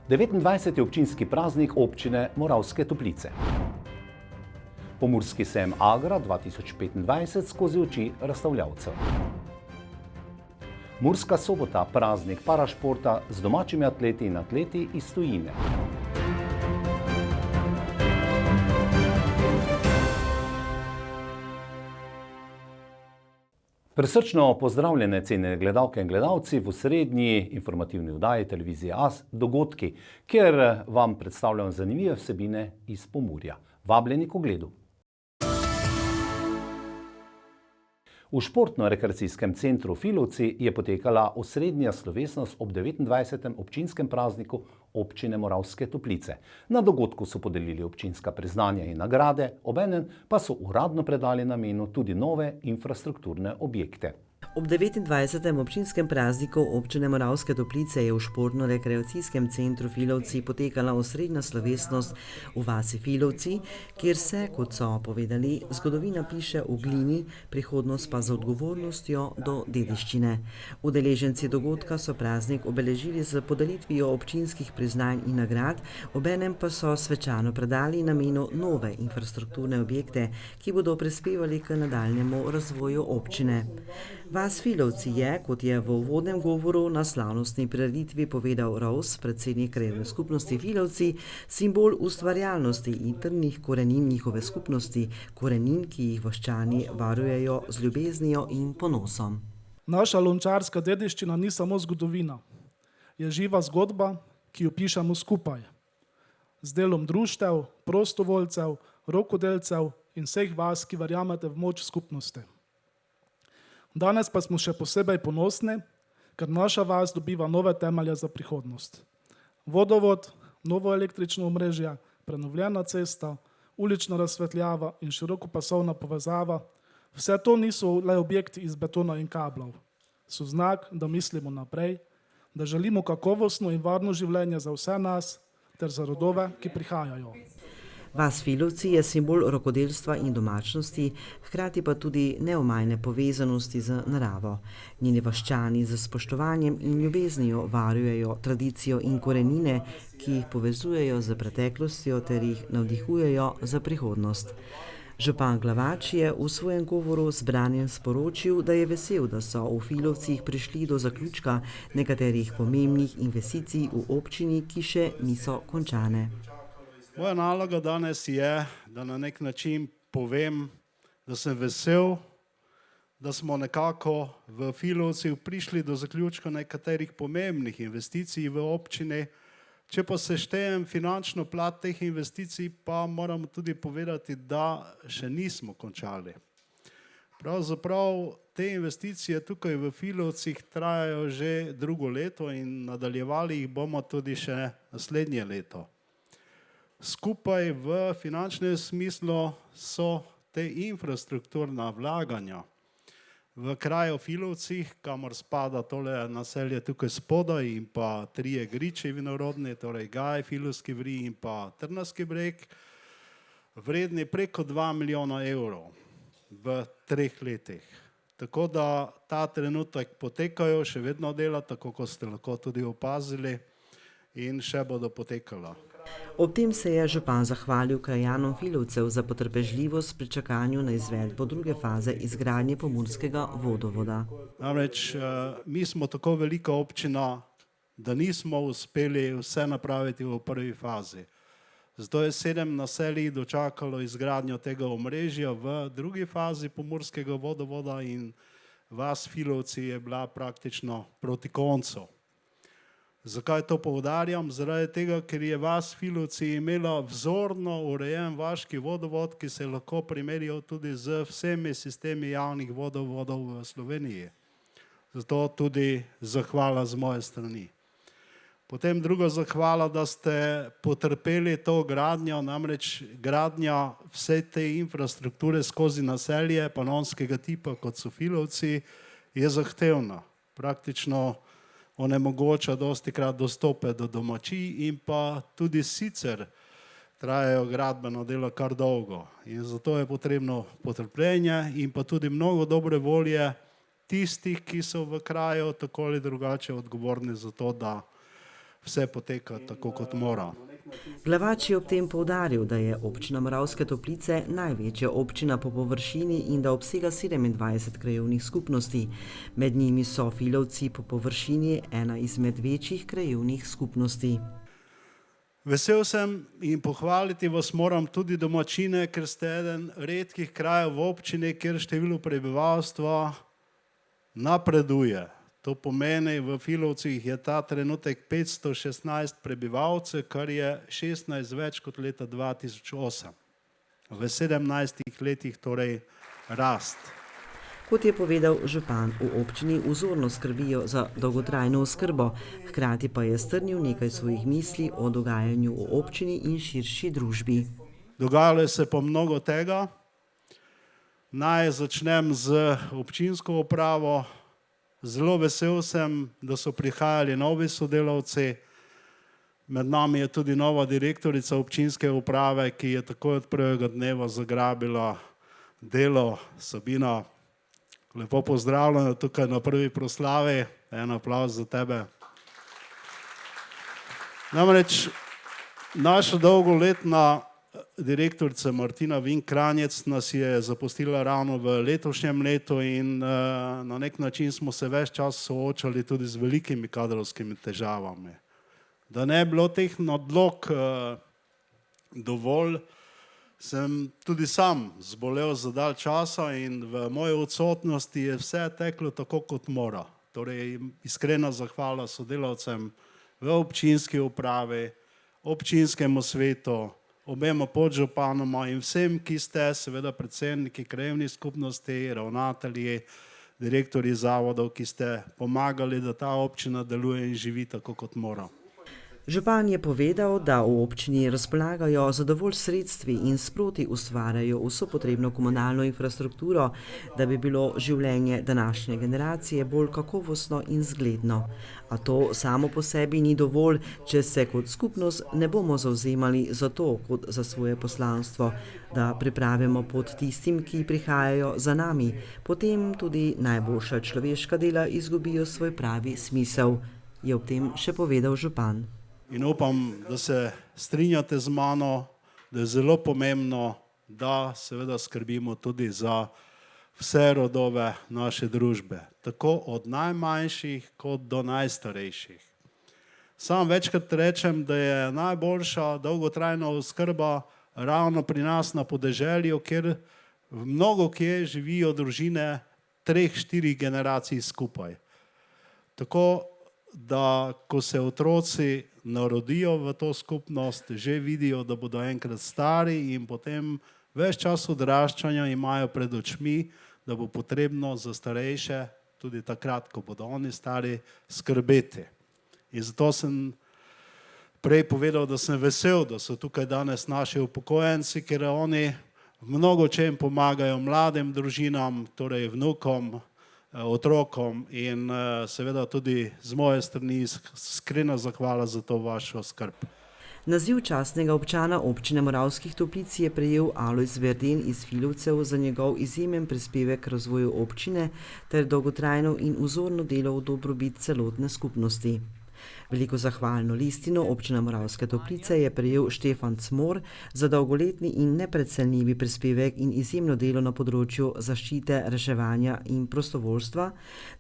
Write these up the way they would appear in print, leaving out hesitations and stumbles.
29. občinski praznik občine Moravske Toplice. Pomurski sejem Agra 2025 skozi oči razstavljavcev. Murska Sobota, praznik parašporta z domačimi atleti in atleti iz tujine. Prisrčno pozdravljene cenjene gledalke in gledalci v osrednji informativni oddaji televizije AS Dogodki, kjer vam predstavljam zanimive vsebine iz Pomurja. Vabljeni k ogledu. V športno-rekreacijskem centru Filovci je potekala osrednja slovesnost ob 29. občinskem prazniku občine Moravske Toplice. Na dogodku so podelili občinska priznanja in nagrade, obenem pa so uradno predali namenu tudi nove infrastrukturne objekte. Ob 29. občinskem prazniku občine Moravske Toplice je v športno-rekreacijskem centru Filovci potekala osrednja slovesnost v vasi Filovci, kjer se, kot so povedali, zgodovina piše v glini, prihodnost pa z odgovornostjo do dediščine. Udeleženci dogodka so praznik obeležili z podelitvijo občinskih priznanj in nagrad, obenem pa so svečano predali namenu nove infrastrukturne objekte, ki bodo prispevali k nadaljnjemu razvoju občine. Vas Filovci je, kot je v uvodnem govoru na slavnostni prireditvi povedal Rovs, predsednik krajevne skupnosti Filovci, simbol ustvarjalnosti in trdnih korenin njihove skupnosti, korenin, ki jih vaščani varujejo z ljubeznijo in ponosom. Naša lončarska dediščina ni samo zgodovina. Je živa zgodba, ki jo pišemo skupaj. Z delom društev, prostovoljcev, rokodelcev in vseh vas, ki verjamete v moč skupnosti. Danes pa smo še posebej ponosni, ker naša vas dobiva nove temelje za prihodnost. Vodovod, novo električno omrežje, prenovljena cesta, ulična razsvetljava in širokopasovna povezava, vse to niso le objekti iz betona in kablov. So znak, da mislimo naprej, da želimo kakovostno in varno življenje za vse nas ter za rodove, ki prihajajo. Vas Filovci je simbol rokodelstva in domačnosti, hkrati pa tudi neomajne povezanosti z naravo. Njeni vaščani z spoštovanjem in ljubeznijo varujejo tradicijo in korenine, ki jih povezujejo z preteklostjo ter jih navdihujejo za prihodnost. Župan Glavač je v svojem govoru z branjem sporočil, da je vesel, da so v Filovcih prišli do zaključka nekaterih pomembnih investicij v občini, ki še niso končane. Moja naloga danes je, da na nek način povem, da sem vesel, da smo nekako v Filovcih prišli do zaključka nekaterih pomembnih investicij v občini. Če pa seštejem finančno plat teh investicij, pa moramo tudi povedati, da še nismo končali. Pravzaprav te investicije tukaj v Filovcih trajajo že drugo leto in nadaljevali jih bomo tudi še naslednje leto. Skupaj v finančnem smislu so te infrastrukturna vlaganja v kraju Filovcih, kamor spada tole naselje tukaj spodaj in pa trije griči vinorodni, torej Gaj, Filovski vri in pa Trnavski breg, vredni preko 2 milijona evrov v 3 letih. Tako da ta trenutek potekajo, še vedno dela, tako kot ste lahko tudi opazili, in še bodo potekala. Ob tem se je župan zahvalil krajanom Filovcev za potrpežljivost pri čakanju na izvedbo druge faze izgradnje pomurskega vodovoda. Namreč mi smo tako velika občina, da nismo uspeli vse napraviti v prvi fazi. Zato je 7 naselij dočakalo izgradnjo tega omrežja v drugi fazi pomurskega vodovoda in vas Filovci je bila praktično proti koncu. Zakaj to poudarjam? Zaradi tega, ker je vas Filovci imela vzorno urejen vaški vodovod, ki se lahko primerjal tudi z vsemi sistemi javnih vodovodov v Sloveniji. Zato tudi zahvala z moje strani. Potem druga zahvala, da ste potrpeli to gradnjo, namreč gradnja vse te infrastrukture skozi naselje panonskega tipa, kot so Filovci, je zahtevna. Praktično onemogoča dostikrat dostope do domačij in pa tudi sicer trajajo gradbeno delo kar dolgo. In zato je potrebno potrpljenje in pa tudi mnogo dobre volje tistih, ki so v kraju tako ali drugače odgovorni za to, da vse poteka tako, kot mora. Glavač je ob tem poudaril, da je občina Moravske Toplice največja občina po površini in da obsega 27 krajevnih skupnosti. Med njimi so Filovci po površini ena izmed večjih krajevnih skupnosti. Vesel sem in pohvaliti vas moram tudi domačine, ker ste eden redkih krajev v občini, kjer število prebivalstva napreduje. To pomeni, v Filovcih je ta trenutek 516 prebivalcev, kar je 16 več kot leta 2008. V 17 letih torej rast. Kot je povedal župan, v občini vzorno skrbijo za dolgotrajno oskrbo, hkrati pa je strnil nekaj svojih misli o dogajanju v občini in širši družbi. Dogajalo se pa mnogo tega. Naj začnem z občinsko upravo. Zelo vesel sem, da so prihajali novi sodelavci. Med nami je tudi nova direktorica občinske uprave, ki je takoj od prvega dneva zagrabila delo. Sabina, lepo pozdravljena tukaj na prvi proslavi. En aplavz za tebe. Namreč naša dolgoletna direktorica Martina Vink-Kranjec nas je zapustila ravno v letošnjem letu in na nek način smo se ves čas soočali tudi z velikimi kadrovskimi težavami. Da ne bi bilo teh nadlog dovolj, sem tudi sam zbolel za dalj časa in v moji odsotnosti je vse teklo tako, kot mora. Torej, iskrena zahvala sodelavcem v občinski upravi, občinskemu svetu, obema podžupanoma in vsem, ki ste seveda predsedniki krajevnih skupnosti, ravnatelji, direktorji zavodov, ki ste pomagali, da ta občina deluje in živi tako, kot mora. Župan je povedal, da v občini razpolagajo z dovolj sredstvi in sproti ustvarjajo vso potrebno komunalno infrastrukturo, da bi bilo življenje današnje generacije bolj kakovostno in zgledno. A to samo po sebi ni dovolj, če se kot skupnost ne bomo zavzemali za to kot za svoje poslanstvo, da pripravimo pot tistim, ki prihajajo za nami. Potem tudi najboljša človeška dela izgubijo svoj pravi smisel, je ob tem še povedal župan. In upam, da se strinjate z mano, da je zelo pomembno, da seveda skrbimo tudi za vse rodove naše družbe, tako od najmanjših kot do najstarejših. Sam večkrat rečem, da je najboljša dolgotrajna oskrba ravno pri nas na podeželju, kjer mnogo kje živijo družine 3-4 generacij skupaj. Tako da ko se otroci narodijo v to skupnost, že vidijo, da bodo enkrat stari in potem ves čas odraščanja imajo pred očmi, da bo potrebno za starejše, tudi takrat, ko bodo oni stari, skrbeti. In zato sem prej povedal, da sem vesel, da so tukaj danes naši upokojenci, ker oni v mnogo čem pomagajo mladim družinam, torej vnukom, otrokom in seveda tudi z moje strani iskrena zahvala za to vašo skrb. Naziv častnega občana občine Moravskih Toplic je prejel Alojz Verden iz Filovcev za njegov izjemen prispevek k razvoju občine ter dolgotrajno in vzorno delo v dobrobit celotne skupnosti. Veliko zahvalno listino občine Moravske Toplice je prejel Štefan Cmor za dolgoletni in neprecenljivi prispevek in izjemno delo na področju zaščite, reševanja in prostovoljstva.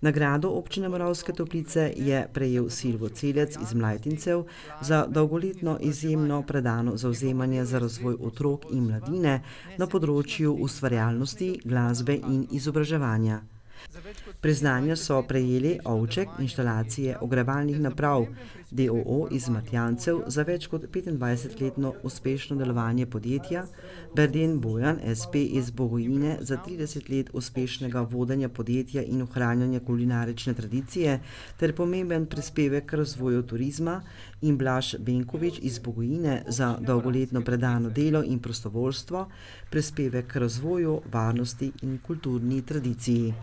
Nagrado občine Moravske Toplice je prejel Silvo Celec iz Mlajtincev za dolgoletno izjemno predano zavzemanje za razvoj otrok in mladine na področju ustvarjalnosti, glasbe in izobraževanja. Priznanja so prejeli Ovček, inštalacije ogrevalnih naprav, d.o.o. iz Martjancev za več kot 25-letno uspešno delovanje podjetja, Berden Bojan, SP iz Bogojine za 30 let uspešnega vodenja podjetja in ohranjanja kulinarične tradicije ter pomemben prispevek k razvoju turizma in Blaž Benkovič iz Bogojine za dolgoletno predano delo in prostovoljstvo, prispevek k razvoju, varnosti in kulturni tradiciji.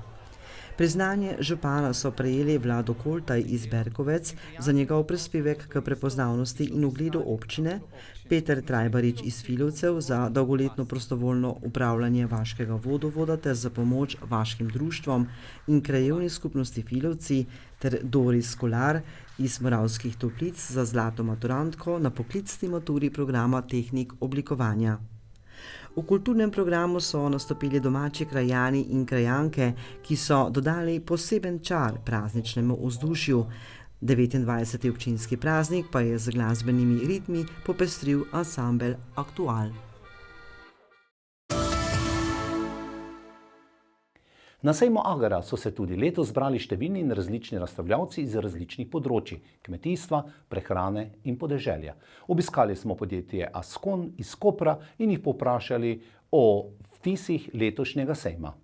Priznanje župana so prejeli Vlado Koltaj iz Berkovec za njegov prispevek k prepoznavnosti in ugledu občine, Peter Trajbarič iz Filovcev za dolgoletno prostovoljno upravljanje vaškega vodovoda ter za pomoč vaškim društvom in krajevni skupnosti Filovci ter Doris Kolar iz Moravskih Toplic za zlato maturantko na poklicni maturi programa tehnik oblikovanja. V kulturnem programu so nastopili domači krajani in krajanke, ki so dodali poseben čar prazničnemu vzdušju. 29. občinski praznik pa je z glasbenimi ritmi popestril ansambel Aktual. Na sejmu Agara so se tudi letos zbrali številni in različni razstavljavci iz različnih področji kmetijstva, prehrane in podeželja. Obiskali smo podjetje Askon iz Kopra in jih povprašali o vtisih letošnjega sejma.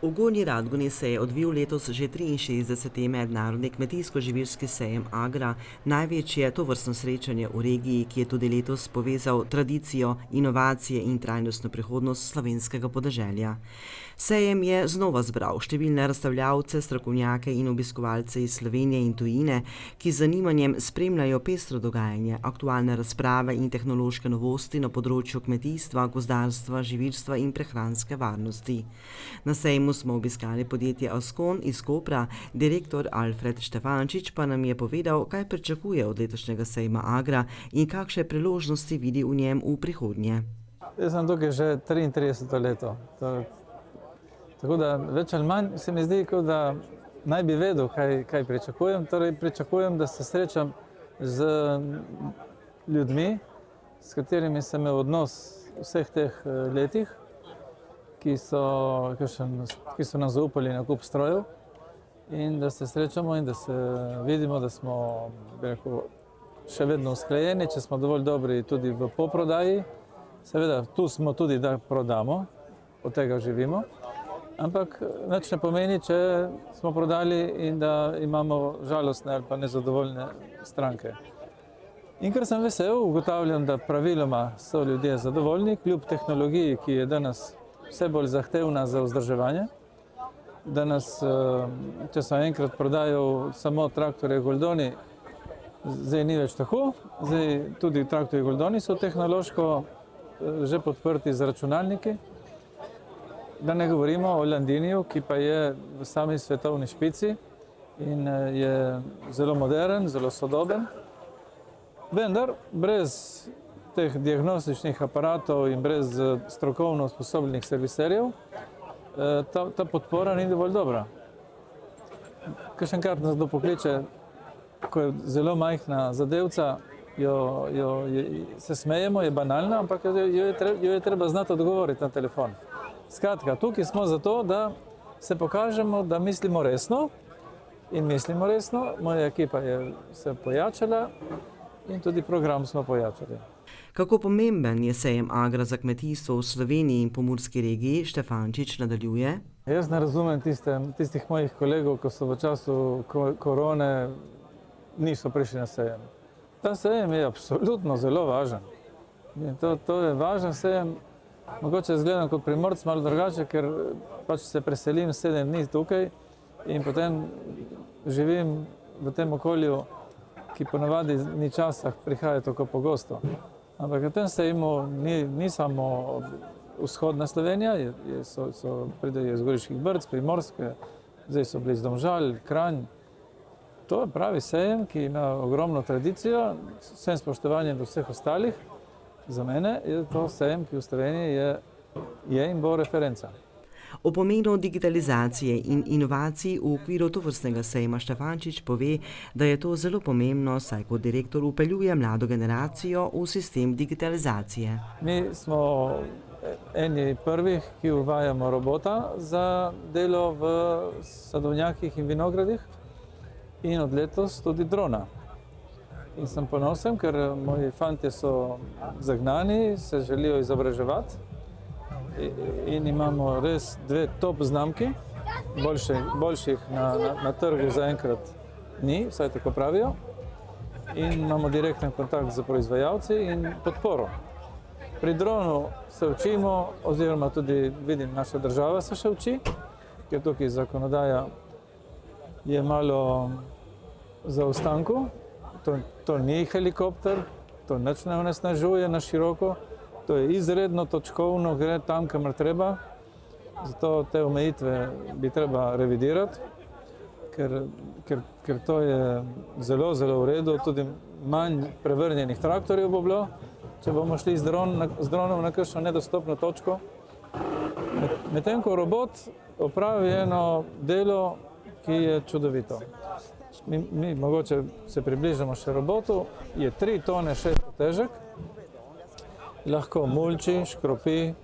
V Gornji Radgoni se je odvil letos že 63. mednarodni kmetijsko-živilski sejem Agra, največje tovrstno srečanje v regiji, ki je tudi letos povezal tradicijo, inovacije in trajnostno prihodnost slovenskega podeželja. Sejem je znova zbral številne razstavljavce, strokovnjake in obiskovalce iz Slovenije in tujine, ki z zanimanjem spremljajo pestro dogajanje, aktualne razprave in tehnološke novosti na področju kmetijstva, gozdarstva, živilstva in prehranske varnosti. Na sejmu smo obiskali podjetje Askon iz Kopra, direktor Alfred Štefančič pa nam je povedal, kaj pričakuje od letošnjega sejma Agra in kakšne priložnosti vidi v njem v prihodnje. Jaz sem tukaj že 33. leto. Tako da več ali manj se mi zdi, kot da naj bi vedel, kaj pričakujem. Torej pričakujem, da se srečam z ljudmi, s katerimi sem imel odnos vseh teh letih, ki so nam zaupali nakup strojev, in da se srečamo in da se vidimo, da smo, bi rekel, še vedno usklajeni, če smo dovolj dobri tudi v poprodaji. Seveda, tu smo tudi, da prodamo, od tega živimo, ampak nič ne pomeni, če smo prodali in da imamo žalostne ali pa nezadovoljne stranke. In ker sem vesel, ugotavljam, da praviloma so ljudje zadovoljni, kljub tehnologiji, ki je danes vse bolj zahtevna za vzdrževanje. Danes, če sem enkrat prodajal samo traktorje Goldoni, zdaj ni več tako. Zdaj tudi traktorji Goldoni so tehnološko že podprti z računalniki. Da ne govorimo o Landiniju, ki pa je v sami svetovni špici in je zelo moderen, zelo sodoben. Vendar brez teh diagnostičnih aparatov in brez strokovno usposobljenih serviserjev ta podpora ni dovolj dobra. Kakšenkrat nas dopokliče, ko je zelo majhna zadevca, se smejemo, je banalna, ampak jo je treba znati odgovoriti na telefon. Skratka, tukaj smo zato, da se pokažemo, da mislimo resno in mislimo resno. Moja ekipa je se pojačala in tudi program smo pojačali. Kako pomemben je sejem Agra za kmetijstvo v Sloveniji in pomurski regiji, Štefančič nadaljuje. Jaz ne razumem tistih mojih kolegov, ko so v času korone niso prišli na sejem. Ta sejem je absolutno zelo važen. To je važen sejem. Mogoče izgledam kot Primorc malo drugače, ker pač se preselim 7 dni tukaj in potem živim v tem okolju, ki ponavadi ni časa prihaja tako pogosto. Ampak na tem sejmu ni samo vzhodna Slovenija, pridejo iz Goriških Brd, Primorske, zdaj so bili iz Domžal, Kranj. To je pravi sejem, ki ima ogromno tradicijo, vsem spoštovanjem do vseh ostalih. Za mene je to sejem, ki v Sloveniji je in bo referenca. O pomenu digitalizacije in inovacij v okviru tovrstnega sejma Štefančič pove, da je to zelo pomembno, saj kot direktor vpeljuje mlado generacijo v sistem digitalizacije. Mi smo eni prvih, ki uvajamo robota za delo v sadovnjakih in vinogradih in od letos tudi drona. In sem ponosen, ker moji fantje so zagnani, se želijo izobraževati in imamo res 2 top znamki, boljših na trgu zaenkrat ni, vsaj tako pravijo. In imamo direkten kontakt z proizvajalci in podporo. Pri dronu se učimo, oziroma tudi vidim, naša država se še uči, ker tukaj zakonodaja je malo za ostanku. To ni helikopter, to nič ne onesnažuje na široko, to je izredno točkovno, gre tam, kamor treba. Zato te omejitve bi treba revidirati, ker to je zelo, zelo v redu, tudi manj prevrnjenih traktorjev bo bilo, če bomo šli z dronom na kakšno nedostopno točko. Medtem ko robot opravi eno delo, ki je čudovito. Mi mogoče se približamo še robotu, je 3 tone 600 težek, lahko mulči, škropi,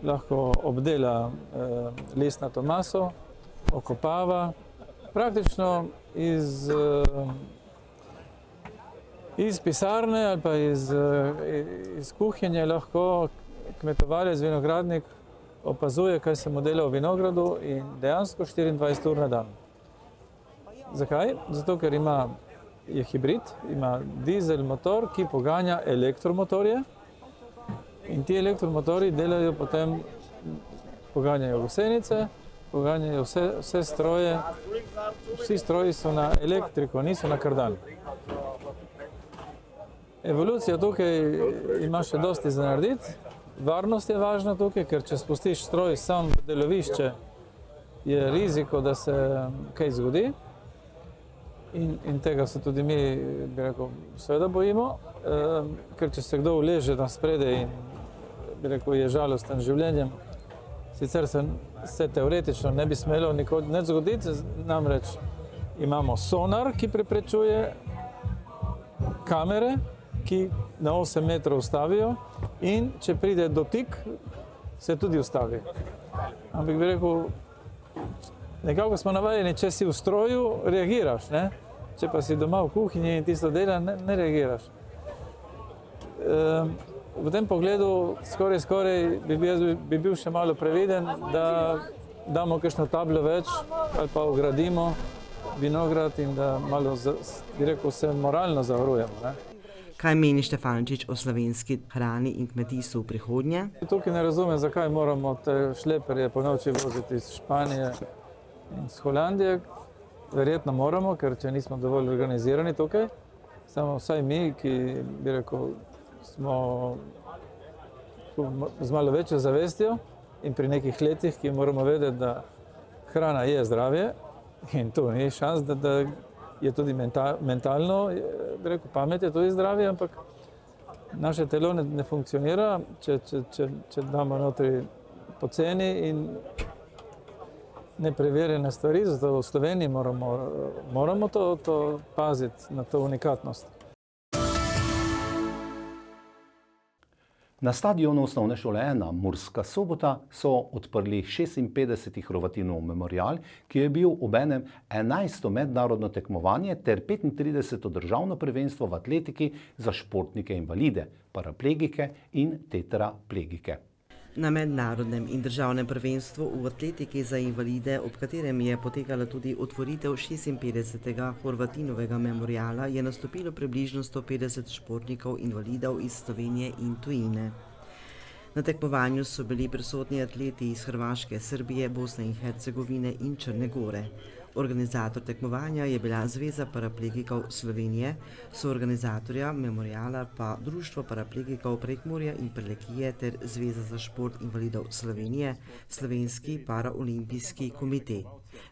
lahko obdela listnato maso, okopava. Praktično iz pisarne ali pa iz kuhinje lahko kmetovalec, vinogradnik opazuje, kaj se mu dela v vinogradu in dejansko 24 ur na dan. Zakaj? Zato, ker je hibrid, ima dizel motor, ki poganja elektromotorje in ti elektromotorji delajo potem, poganjajo gosenice, poganjajo vse stroje, vsi stroji so na elektriko, niso na kardan. Evolucija tukaj ima še dosti za narediti. Varnost je važna tukaj, ker če spustiš stroj sam v delovišče, je riziko, da se kaj zgodi. In tega se tudi mi, bi rekel, seveda bojimo, ker če se kdo uleže na spredaj in, bi rekel, je žalosten življenjem, sicer se teoretično ne bi smelo nikoli nič zgoditi, namreč imamo sonar, ki preprečuje kamere, ki na 8 metrov ustavijo in če pride dotik, se tudi ustavi. Ampak bi rekel, nekako smo navajeni, če si v stroju, reagiraš, ne? Če pa si doma v kuhinji in tisto dela, ne reagiraš. V tem pogledu skoraj bi bil še malo previden, da damo kakšno tablo več ali pa ogradimo vinograd in da malo, bi rekel, se moralno zavarujemo, ne? Kaj meni Štefančič o slovenski hrani in kmetijstvu v prihodnje? Tukaj ne razumem, zakaj moramo te šleperje po noči voziti iz Španije in iz Holandije. Verjetno moramo, ker če nismo dovolj organizirani tukaj, samo vsaj mi, ki bi rekel, smo z malo večjo zavestjo in pri nekih letih, ki moramo vedeti, da hrana je zdravje in tu ni šans, da je tudi mentalno, bi rekel, pamet je tudi zdravje, ampak naše telo ne funkcionira, če damo notri poceni in nepreverjene stvari, zato v Sloveniji moramo to paziti na to unikatnost. Na stadionu osnovne šole 1 Murska Sobota so odprli 56. Hrvatinov memorial, ki je bil obenem 11. mednarodno tekmovanje ter 35. državno prvenstvo v atletiki za športnike invalide, paraplegike in tetraplegike. Na mednarodnem in državnem prvenstvu v atletiki za invalide, ob katerem je potekala tudi otvoritev 56. Hrvatinovega memoriala, je nastopilo približno 150 športnikov invalidov iz Slovenije in tujine. Na tekmovanju so bili prisotni atleti iz Hrvaške, Srbije, Bosne in Hercegovine in Črne Gore. Organizator tekmovanja je bila Zveza paraplegikov Slovenije, soorganizatorja memoriala pa Društvo paraplegikov Prekmurja in Prlekije ter Zveza za šport invalidov Slovenije, Slovenski paraolimpijski komite.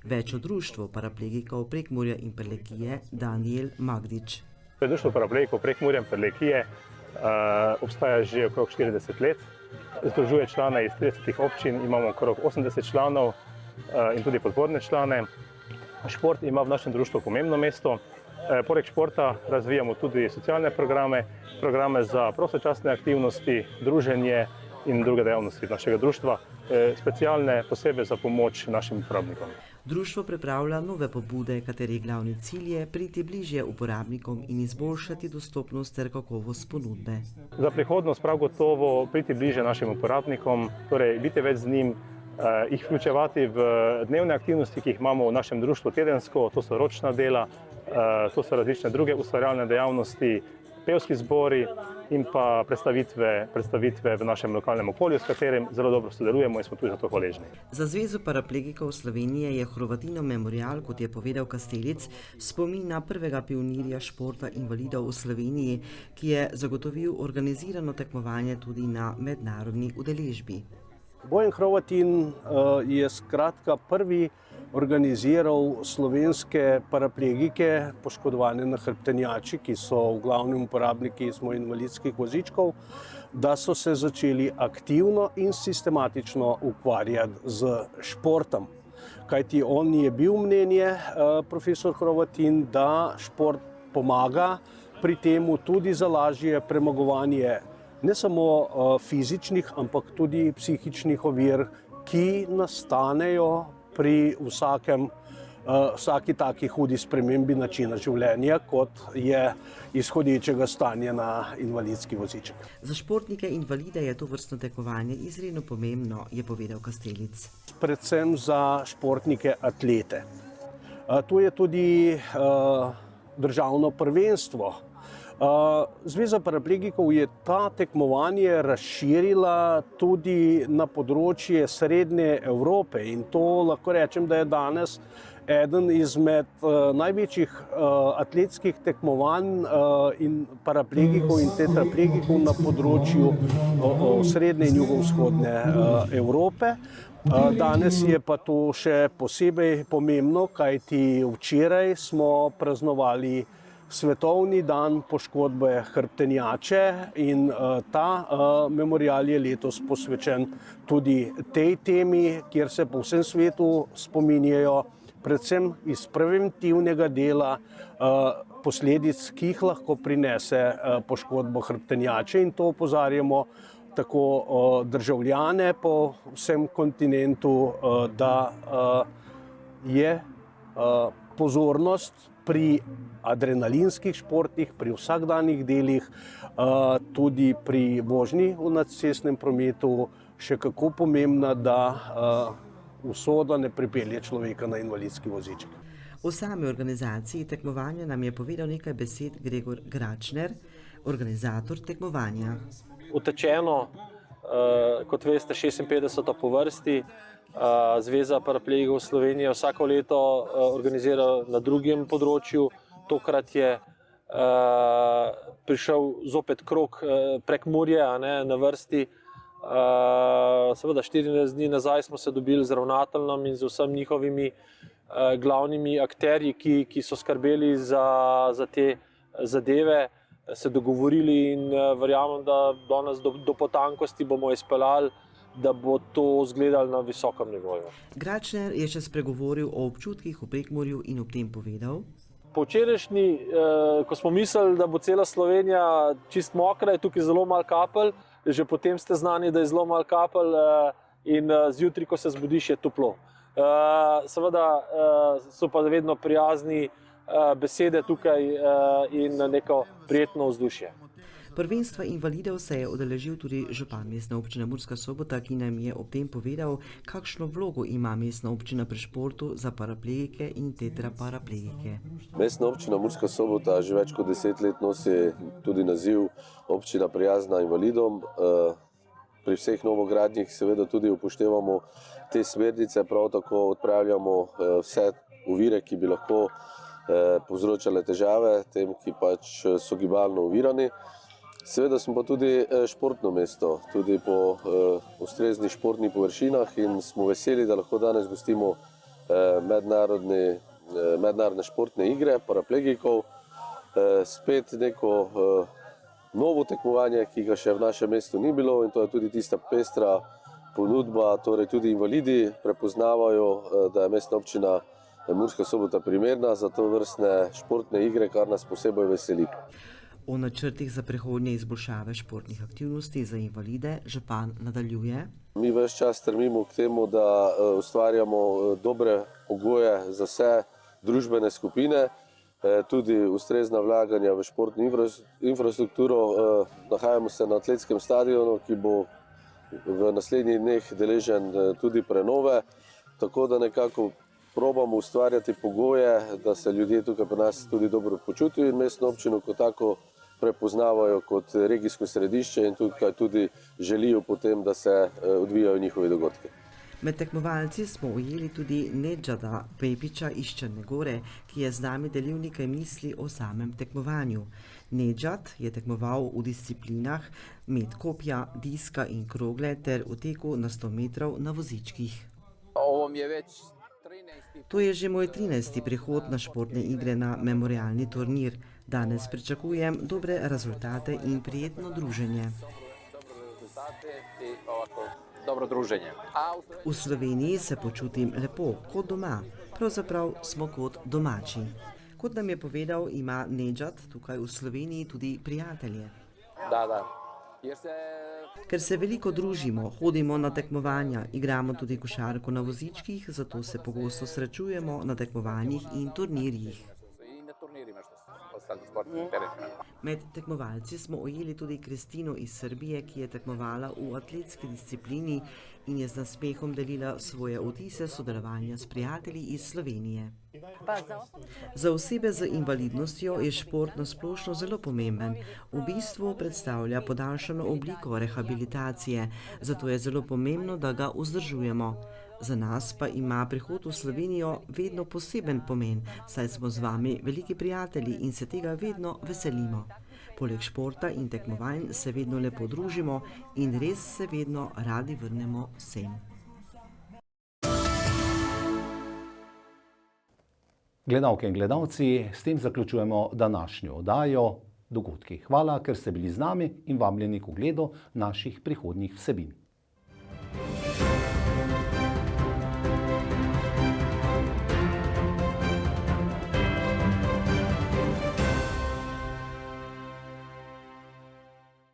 Več o Društvu paraplegikov Prekmurja in Prlekije Danijel Magdič. Društvo paraplegikov Prekmurja in Prlekije obstaja že okrog 40 let. Združuje člane iz 30 občin, imamo okrog 80 članov in tudi podporne člane. Šport ima v našem društvu pomembno mesto. Poleg športa razvijamo tudi socialne programe za prostočasne aktivnosti, druženje in druge dejavnosti našega društva, specialne posebej za pomoč našim uporabnikom. Društvo pripravlja nove pobude, katerih glavni cilj je priti bližje uporabnikom in izboljšati dostopnost ter kakovost ponudbe. Za prihodnost prav gotovo priti bližje našim uporabnikom, torej biti več z njim, jih vključevati v dnevne aktivnosti, ki jih imamo v našem društvu tedensko, to so ročna dela, to so različne druge ustvarjalne dejavnosti, pevski zbori in pa predstavitve v našem lokalnem okolju, s katerim zelo dobro sodelujemo in smo tudi za to hvaležni. Za Zvezo paraplegikov Slovenije je Hrvatinov memorial, kot je povedal Kastelic, spomin na prvega pionirja športa invalidov v Sloveniji, ki je zagotovil organizirano tekmovanje tudi na mednarodni udeležbi. Bojan Hrvatin je skratka prvi organiziral slovenske paraplegike, poškodovane na hrbtenjači, ki so v glavnem uporabniki smo invalidskih vozičkov, da so se začeli aktivno in sistematično ukvarjati z športom. Kajti on je bil mnenje, profesor Hrvatin, da šport pomaga pri temu tudi za lažje premagovanje ne samo fizičnih, ampak tudi psihičnih ovir, ki nastanejo pri vsaki taki hudi spremembi načina življenja, kot je izhodečega stanja na invalidski voziček. Za športnike invalide je to vrstno tekmovanje izredno pomembno, je povedal Kastelic. Predvsem za športnike atlete. Tu je tudi državno prvenstvo. Zveza paraplegikov je ta tekmovanje razširila tudi na področje Srednje Evrope in to lahko rečem, da je danes eden izmed največjih atletskih tekmovanj in paraplegikov in tetraplegikov na področju Srednje in jugovzhodne Evrope. Danes je pa to še posebej pomembno, kajti včeraj smo praznovali Svetovni dan poškodbe hrbtenjače in ta memorial je letos posvečen tudi tej temi, kjer se po vsem svetu spominjajo predvsem iz preventivnega dela posledic, ki jih lahko prinese poškodba hrbtenjače, in to opozarjamo tako državljane po vsem kontinentu, da je pozornost pri adrenalinskih športih, pri vsakdanjih delih, tudi pri vožnji v cestnem prometu še kako pomembna, da usoda ne pripelje človeka na invalidski voziček. O sami organizaciji tekmovanja nam je povedal nekaj besed Gregor Gračner, organizator tekmovanja. Utečeno, kot veste, 56. po vrsti. Zveza paraplegikov Slovenije vsako leto organizira na drugem področju. Tokrat je prišel zopet krog Prekmurje na vrsti. Seveda 14 dni nazaj smo se dobili z ravnateljem in z vsemi njihovimi glavnimi akterji, ki so skrbeli za te zadeve, se dogovorili in verjamem, da danes do potankosti bomo izpeljali, da bo to izgledalo na visokem nivoju. Gračner je še spregovoril o občutkih v Prekmurju in ob tem povedal: Po včerajšnji, ko smo mislili, da bo cela Slovenija čist mokra, je tukaj zelo malo kapelj, že potem ste znani, da je zelo malo kapelj in zjutraj, ko se zbudiš, je toplo. Seveda so pa vedno prijazni besede tukaj in neko prijetno vzdušje. Prvenstva invalidov se je udeležil tudi župan Mestne občine Murska Sobota, ki nam je ob tem povedal, kakšno vlogo ima Mestna občina pri športu za paraplegike in tetraparaplegike. Mestna občina Murska Sobota že več kot 10 let nosi tudi naziv občina prijazna invalidom. Pri vseh novogradnjih seveda tudi upoštevamo te smernice, prav tako odpravljamo vse ovire, ki bi lahko povzročale težave tem, ki pač so gibalno ovirani. Seveda smo pa tudi športno mesto, tudi po ustreznih športnih površinah in smo veseli, da lahko danes gostimo mednarodne športne igre paraplegikov. Spet neko novo tekmovanje, ki ga še v našem mestu ni bilo, in to je tudi tista pestra ponudba, torej tudi invalidi prepoznavajo, da je Mestna občina Murska Sobota primerna za to vrstne športne igre, kar nas posebej veseli. O načrtih za prihodnje izboljšave športnih aktivnosti za invalide župan nadaljuje: Mi ves čas stremimo k temu, da ustvarjamo dobre pogoje za vse družbene skupine, tudi ustrezna vlaganja v športno infrastrukturo. Nahajamo se na atletskem stadionu, ki bo v naslednjih dneh deležen tudi prenove, tako da nekako probamo ustvarjati pogoje, da se ljudje tukaj pri nas tudi dobro počutijo in mestno občino kot tako prepoznavajo kot regijsko središče in tukaj tudi želijo potem, da se odvijajo njihovi dogodki. Med tekmovalci smo ujeli tudi Nedžada Pepiča iz Črne Gore, ki je z nami delil nekaj misli o samem tekmovanju. Nedžad je tekmoval v disciplinah met kopja, diska in krogle ter v teku na 100 metrov na vozičkih. Ovo mi je već To je že moj 13. prihod na športne igre na memorialni turnir. Danes pričakujem dobre rezultate in prijetno druženje. Dobro druženje. V Sloveniji se počutim lepo, kot doma. Pravzaprav smo kot domači. Kot nam je povedal, ima Nedžad tukaj v Sloveniji tudi prijatelje. Da. Ker se veliko družimo, hodimo na tekmovanja, igramo tudi košarko na vozičkih, zato se pogosto srečujemo na tekmovanjih in turnirjih. Med tekmovalci smo ujeli tudi Kristino iz Srbije, ki je tekmovala v atletski disciplini in je z nasmehom delila svoje vtise sodelovanja s prijatelji iz Slovenije. Za osebe z invalidnostjo je šport na splošno zelo pomemben. V bistvu predstavlja podaljšano obliko rehabilitacije, zato je zelo pomembno, da ga vzdržujemo. Za nas pa ima prihod v Slovenijo vedno poseben pomen, saj smo z vami veliki prijatelji in se tega vedno veselimo. Poleg športa in tekmovanj se vedno lepo družimo in res se vedno radi vrnemo sem. Gledalke in gledalci, s tem zaključujemo današnjo oddajo Dogodki. Hvala, ker ste bili z nami in vabljeni k ogledu naših prihodnjih vsebin.